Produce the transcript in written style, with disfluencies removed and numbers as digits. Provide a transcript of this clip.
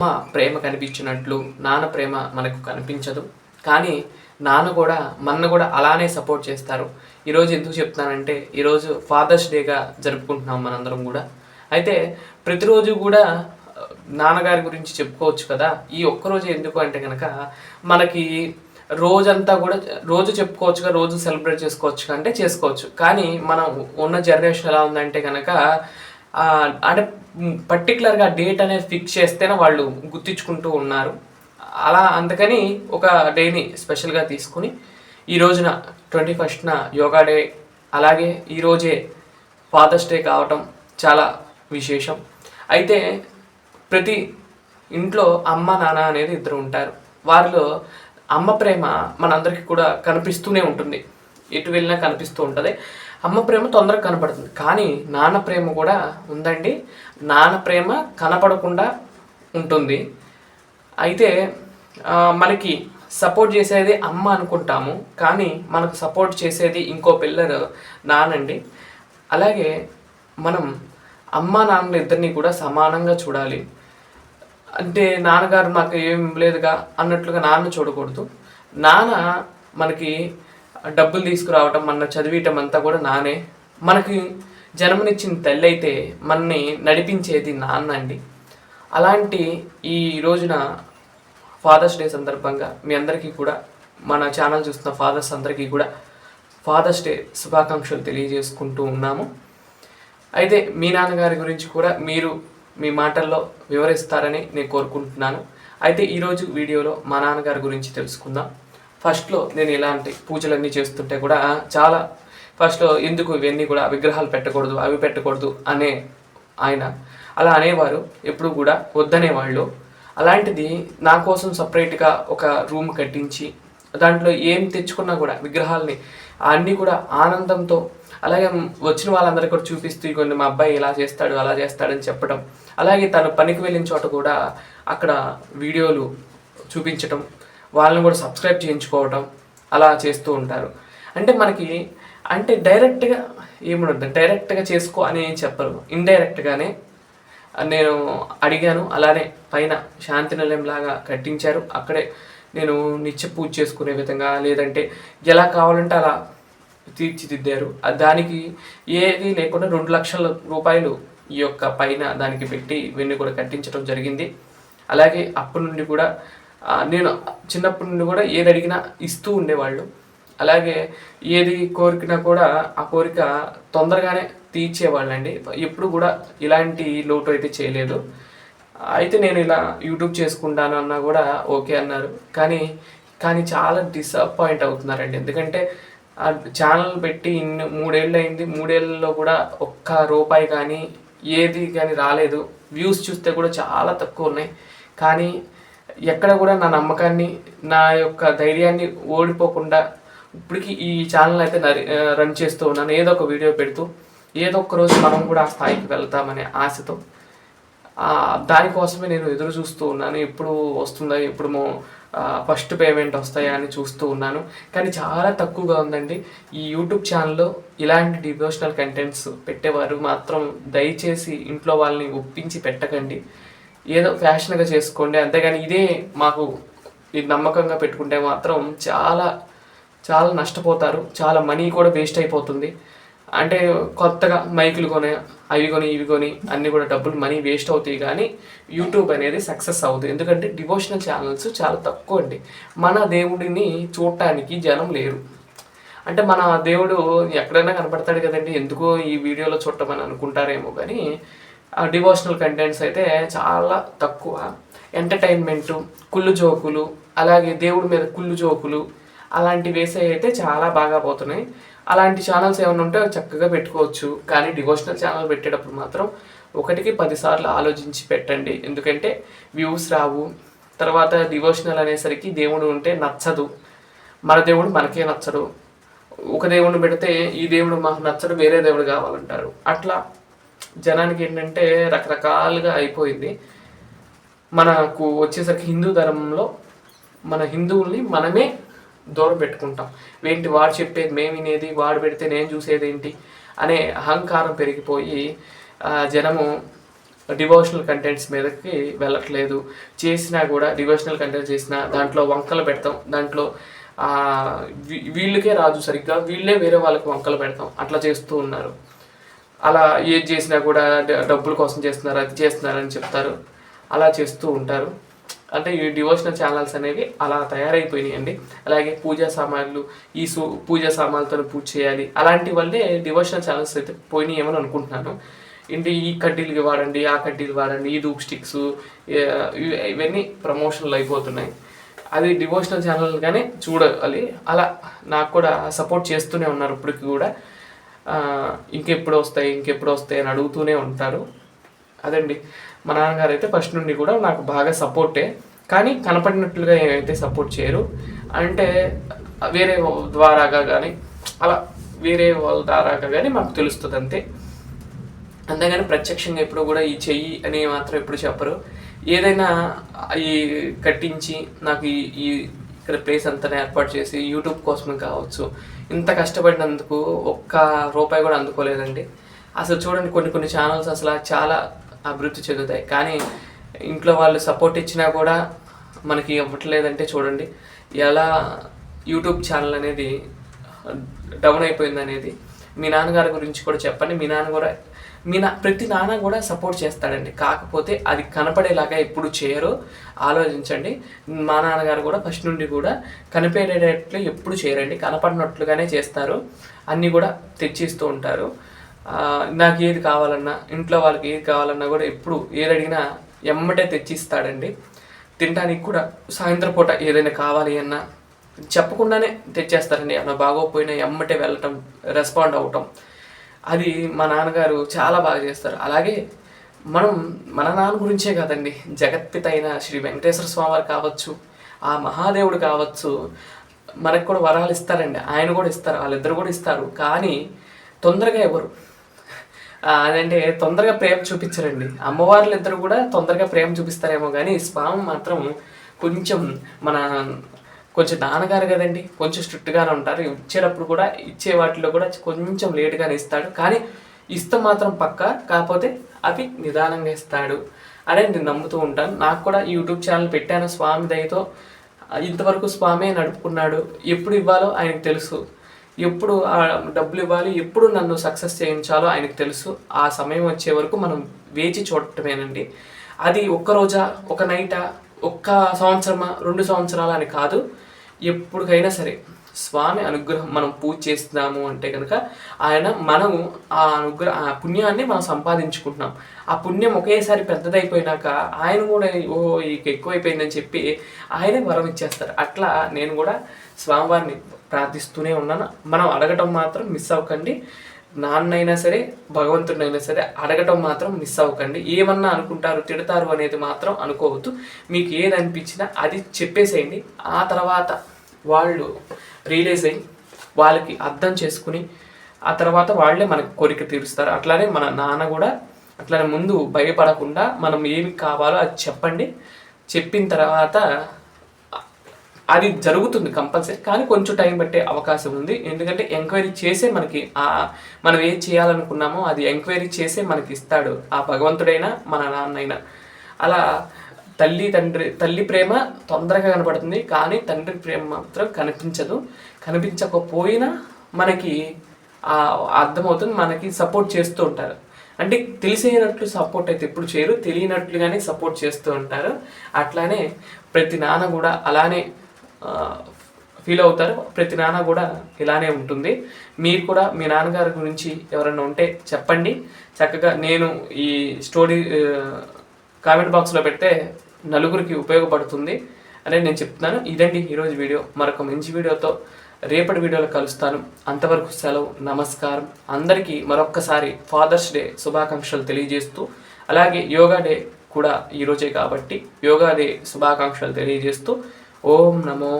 అమ్మ ప్రేమ కనిపించినట్లు నాన్న ప్రేమ మనకు కనిపించదు. కానీ నాన్న కూడా మనను కూడా అలానే సపోర్ట్ చేస్తారు. ఈరోజు ఎందుకు చెప్తున్నానంటే ఈరోజు ఫాదర్స్ డేగా జరుపుకుంటున్నాం మనందరం కూడా. అయితే ప్రతిరోజు కూడా నాన్నగారి గురించి చెప్పుకోవచ్చు కదా. ఈ ఒక్కరోజు ఎందుకు అంటే కనుక మనకి రోజంతా కూడా రోజు చెప్పుకోవచ్చుగా, రోజు సెలబ్రేట్ చేసుకోవచ్చు అంటే చేసుకోవచ్చు. కానీ మనం ఉన్న జనరేషన్ ఎలా ఉందంటే కనుక అంటే పర్టికులర్గా డేట్ అనేది ఫిక్స్ చేస్తేనే వాళ్ళు గుర్తించుకుంటూ ఉన్నారు. అలా అందుకని ఒక డేని స్పెషల్గా తీసుకుని ఈ రోజున 21న యోగా డే, అలాగే ఈరోజే ఫాదర్స్ డే కావటం చాలా విశేషం. అయితే ప్రతి ఇంట్లో అమ్మ నాన్న అనేది ఇద్దరు ఉంటారు. వారిలో అమ్మ ప్రేమ మనందరికీ కూడా కనిపిస్తూనే ఉంటుంది, ఎటు వెళ్ళినా కనిపిస్తూ ఉంటుంది. అమ్మ ప్రేమ తొందరగా కనపడుతుంది, కానీ నాన్న ప్రేమ కూడా ఉందండి. నాన్న ప్రేమ కనపడకుండా ఉంటుంది. అయితే మనకి సపోర్ట్ చేసేది అమ్మ అనుకుంటాము, కానీ మనకు సపోర్ట్ చేసేది ఇంకో పిల్లర్ నానండి. అలాగే మనం అమ్మ నాన్న ఇద్దరిని కూడా సమానంగా చూడాలి. అంటే నాన్నగారు నాకు ఏం లేదుగా అన్నట్లుగా నాన్న చూడకూడదు. నాన్న మనకి డబ్బులు తీసుకురావటం, మన చదివియటం అంతా కూడా నానే. మనకి జన్మనిచ్చిన తల్లి అయితే మనని నడిపించేది నాన్న అండి. అలాంటి ఈ రోజున ఫాదర్స్ డే సందర్భంగా మీ అందరికీ కూడా, మన ఛానల్ చూస్తున్న ఫాదర్స్ అందరికీ కూడా ఫాదర్స్ డే శుభాకాంక్షలు తెలియజేసుకుంటూ ఉన్నాము. అయితే మీ నాన్నగారి గురించి కూడా మీరు మీ మాటల్లో వివరిస్తారని నేను కోరుకుంటున్నాను. అయితే ఈరోజు వీడియోలో మా నాన్నగారి గురించి తెలుసుకుందాం. ఫస్ట్లో నేను ఇలాంటి పూజలన్నీ చేస్తుంటే కూడా చాలా ఫస్ట్లో ఎందుకు ఇవన్నీ కూడా విగ్రహాలు పెట్టకూడదు, అవి పెట్టకూడదు అనే ఆయన అలా అనేవారు, ఎప్పుడు కూడా వద్దనేవాళ్ళు. అలాంటిది నా కోసం సపరేట్గా ఒక రూమ్ కట్టించి దాంట్లో ఏం తెచ్చుకున్నా కూడా విగ్రహాలని అన్నీ కూడా ఆనందంతో, అలాగే వచ్చిన వాళ్ళందరికీ కూడా చూపిస్తూ కొన్ని మా అబ్బాయి ఇలా చేస్తాడు అలా చేస్తాడని చెప్పడం, అలాగే తను పనికి వెళ్ళిన చోట కూడా అక్కడ వీడియోలు చూపించటం, వాళ్ళని కూడా సబ్స్క్రైబ్ చేయించుకోవటం అలా చేస్తూ ఉంటారు. అంటే మనకి అంటే డైరెక్ట్గా ఏముండదు, డైరెక్ట్గా చేసుకో అని చెప్పరు, ఇండైరెక్ట్గానే నేను అడిగాను. అలానే పైన శాంతి నిలయం లాగా కట్టించారు. అక్కడే నేను నిత్య పూజ చేసుకునే విధంగా, లేదంటే ఎలా కావాలంటే అలా తీర్చిదిద్దారు. దానికి ఏది లేకుండా 2 లక్షల రూపాయలు ఈ యొక్క పైన దానికి పెట్టి ఇవన్నీ కూడా కట్టించడం జరిగింది. అలాగే అప్పటి నుండి కూడా నేను చిన్నప్పటి నుండి కూడా ఏది అడిగినా ఇస్తూ ఉండేవాళ్ళు. అలాగే ఏది కోరికినా కూడా ఆ కోరిక తొందరగానే తీర్చేవాళ్ళండి. ఎప్పుడు కూడా ఇలాంటి లోటు అయితే చేయలేదు. అయితే నేను ఇలా యూట్యూబ్ చేసుకుంటాను అన్నా కూడా ఓకే అన్నారు. కానీ చాలా డిసప్పాయింట్ అవుతున్నారండి. ఎందుకంటే ఆ ఛానల్ పెట్టి 3 ఏళ్ళు అయింది. 3 ఏళ్ళలో కూడా ఒక్క రూపాయి కానీ ఏది కానీ రాలేదు. వ్యూస్ చూస్తే కూడా చాలా తక్కువ ఉన్నాయి. కానీ ఎక్కడ కూడా నా నమ్మకాన్ని, నా యొక్క ధైర్యాన్ని ఓడిపోకుండా ఇప్పటికీ ఈ ఛానల్ అయితే రన్ చేస్తూ ఉన్నాను. ఏదో ఒక వీడియో పెడుతూ ఏదో ఒక రోజు మనం కూడా ఆ స్థాయికి వెళ్తామనే ఆశతో దానికోసమే నేను ఎదురు చూస్తూ ఉన్నాను. ఎప్పుడు వస్తుందా, ఎప్పుడు ఫస్ట్ పేమెంట్ వస్తాయా అని చూస్తూ ఉన్నాను. కానీ చాలా తక్కువగా ఉందండి. ఈ యూట్యూబ్ ఛానల్లో ఇలాంటి డివోషనల్ కంటెంట్స్ పెట్టేవారు మాత్రం దయచేసి ఇంట్లో వాళ్ళని ఒప్పించి పెట్టకండి. ఏదో ఫ్యాషన్గా చేసుకోండి, అంతేగాని ఇదే మాకు ఇది నమ్మకంగా పెట్టుకుంటే మాత్రం చాలా చాలా నష్టపోతారు. చాలా మనీ కూడా వేస్ట్ అయిపోతుంది. అంటే కొత్తగా మైకులు కొని, అవి కొని, ఇవి కొని అన్నీ కూడా డబ్బులు మనీ వేస్ట్ అవుతాయి. కానీ యూట్యూబ్ అనేది సక్సెస్ అవుతుంది. ఎందుకంటే డివోషనల్ ఛానల్స్ చాలా తక్కువ అండి. మన దేవుడిని చూడటానికి జనం లేరు. అంటే మన దేవుడు ఎక్కడైనా కనపడతాడు కదండి, ఎందుకో ఈ వీడియోలో చూడటమని అనుకుంటారేమో. కానీ ఆ డివోషనల్ కంటెంట్స్ అయితే చాలా తక్కువ. ఎంటర్టైన్మెంటు, కుళ్ళు జోకులు, అలాగే దేవుడి మీద కుళ్ళు జోకులు అలాంటివి వేసే అయితే చాలా బాగా పోతున్నాయి. అలాంటి ఛానల్స్ ఏమైనా ఉంటే చక్కగా పెట్టుకోవచ్చు. కానీ డివోషనల్ ఛానల్ పెట్టేటప్పుడు మాత్రం 1కి 10 సార్లు ఆలోచించి పెట్టండి. ఎందుకంటే వ్యూస్ రావు. తర్వాత డివోషనల్ అనేసరికి దేవుడు ఉంటే నచ్చదు, మన దేవుడు మనకే నచ్చడు. ఒక దేవుడిని పెడితే ఈ దేవుడు మాకు నచ్చడు, వేరే దేవుడు కావాలంటారు. అట్లా జనానికి ఏంటంటే రకరకాలుగా అయిపోయింది. మనకు వచ్చేసరికి హిందూ ధర్మంలో మన హిందువుల్ని మనమే దూరం పెట్టుకుంటాం. ఏంటి వాడు చెప్పేది మేము వినేది, వాడు పెడితే నేను చూసేది ఏంటి అనే అహంకారం పెరిగిపోయి జనము డివోషనల్ కంటెంట్స్ మీదకి వెళ్ళట్లేదు. చేసినా కూడా డివోషనల్ కంటెంట్స్ చేసినా దాంట్లో వంకలు పెడతాం, దాంట్లో వీళ్ళకే రాదు సరిగ్గా, వీళ్ళే వేరే వాళ్ళకి వంకలు పెడతాం, అట్లా చేస్తూ ఉన్నారు. అలా ఏది చేసినా కూడా డబ్బుల కోసం చేస్తున్నారు, అది చేస్తున్నారని చెప్తారు, అలా చేస్తూ ఉంటారు. అంటే ఈ డివోషనల్ ఛానల్స్ అనేవి అలా తయారైపోయినాయండి. అలాగే పూజా సామాన్లు, ఈ పూజా సామాన్లతో పూజ చేయాలి అలాంటి వల్లే డివోషనల్ ఛానల్స్ అయితే పోయినాయి ఏమని అనుకుంటున్నాను. ఇంటి ఈ కడ్డీలకి వాడండి, ఆ కడ్డీలు వాడండి, ఈ ధూప్ స్టిక్స్, ఇవన్నీ ప్రమోషన్లు అయిపోతున్నాయి. అది డివోషనల్ ఛానల్గానే చూడాలి. అలా నాకు కూడా సపోర్ట్ చేస్తూనే ఉన్నారు ఇప్పటికి కూడా. ఇంకెప్పుడు వస్తాయి అని అడుగుతూనే ఉంటారు. అదండి, మా నాన్నగారు అయితే ఫస్ట్ నుండి కూడా నాకు బాగా సపోర్టే, కానీ కనపడినట్లుగా ఏమైతే సపోర్ట్ చేయరు. అంటే వేరే ద్వారాగా కానీ అలా వేరే వాళ్ళ ద్వారాగా కానీ మాకు తెలుస్తుంది అంతే. అంతేగాని ప్రత్యక్షంగా ఎప్పుడు కూడా ఈ చెయ్యి అని మాత్రం ఎప్పుడు చెప్పరు. ఏదైనా ఈ కట్టించి నాకు ఈ ఇక్కడ ప్లేస్ అంతా ఏర్పాటు చేసి యూట్యూబ్ కోసం కావచ్చు, ఇంత కష్టపడినందుకు ఒక్క రూపాయి కూడా అందుకోలేదండి. అసలు చూడండి, కొన్ని ఛానల్స్ అసలు చాలా అభివృద్ధి చెందుతాయి, కానీ ఇంట్లో వాళ్ళు సపోర్ట్ ఇచ్చినా కూడా మనకి ఇవ్వట్లేదంటే చూడండి ఎలా యూట్యూబ్ ఛానల్ అనేది డౌన్ అయిపోయింది అనేది. మీ నాన్నగారి గురించి కూడా చెప్పండి. ప్రతి నాన్న కూడా సపోర్ట్ చేస్తాడండి, కాకపోతే అది కనపడేలాగా ఎప్పుడు చేయరు, ఆలోచించండి. మా నాన్నగారు కూడా ఫస్ట్ నుండి కూడా కనిపెట్టేటట్లు ఎప్పుడు చేయరండి, కనపడినట్లుగానే చేస్తారు, అన్నీ కూడా తెచ్చిస్తూ ఉంటారు. నాకు ఏది కావాలన్నా, ఇంట్లో వాళ్ళకి ఏది కావాలన్నా కూడా ఎప్పుడు ఏది అడిగినా ఎమ్మటే తెచ్చిస్తాడండి. తినడానికి కూడా సాయంత్రం పూట ఏదైనా కావాలి అన్నా చెప్పకుండానే తెచ్చేస్తారండి. ఏమన్నా బాగోకపోయినా ఎమ్మటే వెళ్ళటం, రెస్పాండ్ అవ్వటం, అది మా నాన్నగారు చాలా బాగా చేస్తారు. అలాగే మన నాన్న గురించే కాదండి, జగత్పిత అయిన శ్రీ వెంకటేశ్వర స్వామి కావచ్చు, ఆ మహాదేవుడు కావచ్చు, మనకు కూడా వరాలు ఇస్తారండి. ఆయన కూడా ఇస్తారు, వాళ్ళిద్దరు కూడా ఇస్తారు, కానీ తొందరగా ఎవరు అదంటే తొందరగా ప్రేమ చూపించరండి. అమ్మవార్లు ఇద్దరు కూడా తొందరగా ప్రేమ చూపిస్తారేమో, కానీ స్వామి మాత్రం కొంచెం నాన్నగారు కదండి, కొంచెం స్ట్రిక్ట్గానే ఉంటారు. ఇచ్చేటప్పుడు కూడా ఇచ్చే వాటిలో కూడా కొంచెం లేట్గానే ఇస్తాడు, కానీ ఇస్తే మాత్రం పక్కా, కాకపోతే అవి నిదానంగా ఇస్తాడు అని నేను నమ్ముతూ ఉంటాను. నాకు కూడా యూట్యూబ్ ఛానల్ పెట్టాను స్వామి దయతో. ఇంతవరకు స్వామి నడుపుకున్నాడు. ఎప్పుడు ఇవ్వాలో ఆయనకు తెలుసు, ఎప్పుడు డబ్బులు ఇవ్వాలి, ఎప్పుడు నన్ను సక్సెస్ చేయించాలో ఆయనకు తెలుసు. ఆ సమయం వచ్చే వరకు మనం వేచి చూడటమేనండి. అది ఒక్క రోజా, ఒక నైటా, ఒక్క సంవత్సరమా, 2 సంవత్సరాలు అని కాదు, ఎప్పటికైనా సరే స్వామి అనుగ్రహం మనం పూజ చేస్తున్నాము అంటే కనుక మనము ఆ పుణ్యాన్ని మనం సంపాదించుకుంటున్నాం. ఆ పుణ్యం ఒకేసారి పెద్దదైపోయినాక ఆయన కూడా ఇక ఎక్కువైపోయిందని చెప్పి ఆయనే వరం ఇచ్చేస్తారు. అట్లా నేను కూడా స్వామివారిని ప్రార్థిస్తూనే ఉన్నాను. మనం అడగటం మాత్రం మిస్ అవ్వకండి. నాన్నైనా సరే, భగవంతుడినైనా సరే అడగటం మాత్రం మిస్ అవ్వకండి. ఏమన్నా అనుకుంటారు, తిడతారు అనేది మాత్రం అనుకోవద్దు. మీకు ఏది అనిపించినా అది చెప్పేసేయండి. ఆ తర్వాత వాళ్ళు రియలైజ్ అయ్యి వాళ్ళకి అర్థం చేసుకుని ఆ తర్వాత వాళ్ళే మనకు కోరిక తీరుస్తారు. అట్లానే మన నాన్న కూడా అట్లానే ముందు భయపడకుండా మనం ఏమి కావాలో అది చెప్పండి. చెప్పిన తర్వాత అది జరుగుతుంది కంపల్సరీ, కానీ కొంచెం టైం పట్టే అవకాశం ఉంది. ఎందుకంటే ఎంక్వైరీ చేసే మనకి మనం ఏం చేయాలనుకున్నామో అది ఎంక్వైరీ చేసే మనకి ఇస్తాడు ఆ భగవంతుడైనా మన నాన్నైనా. అలా తల్లి ప్రేమ తొందరగా కనపడుతుంది, కానీ తండ్రి ప్రేమ మాత్రం కనిపించదు. కనిపించకపోయినా మనకి అర్థమవుతుంది, మనకి సపోర్ట్ చేస్తూ ఉంటారు. అంటే తెలిసేటట్లు సపోర్ట్ అయితే ఎప్పుడు చేయరు, తెలియనట్లుగానే సపోర్ట్ చేస్తూ ఉంటారు. అట్లానే ప్రతి నాన్న కూడా అలానే ఫీల్ అవుతారు. ప్రతి నాన్న కూడా ఇలానే ఉంటుంది. మీరు కూడా మీ నాన్నగారి గురించి ఎవరైనా ఉంటే చెప్పండి. చక్కగా నేను ఈ స్టోరీ కామెంట్ బాక్స్లో పెడితే నలుగురికి ఉపయోగపడుతుంది అని నేను చెప్తున్నాను. ఇదండి ఈరోజు వీడియో. మరొక మంచి వీడియోతో రేపటి వీడియోలో కలుస్తాను. అంతవరకు సెలవు, నమస్కారం. అందరికీ మరొక్కసారి ఫాదర్స్ డే శుభాకాంక్షలు తెలియజేస్తూ, అలాగే యోగా డే కూడా ఈరోజే కాబట్టి యోగా డే శుభాకాంక్షలు తెలియజేస్తూ ఓం నమో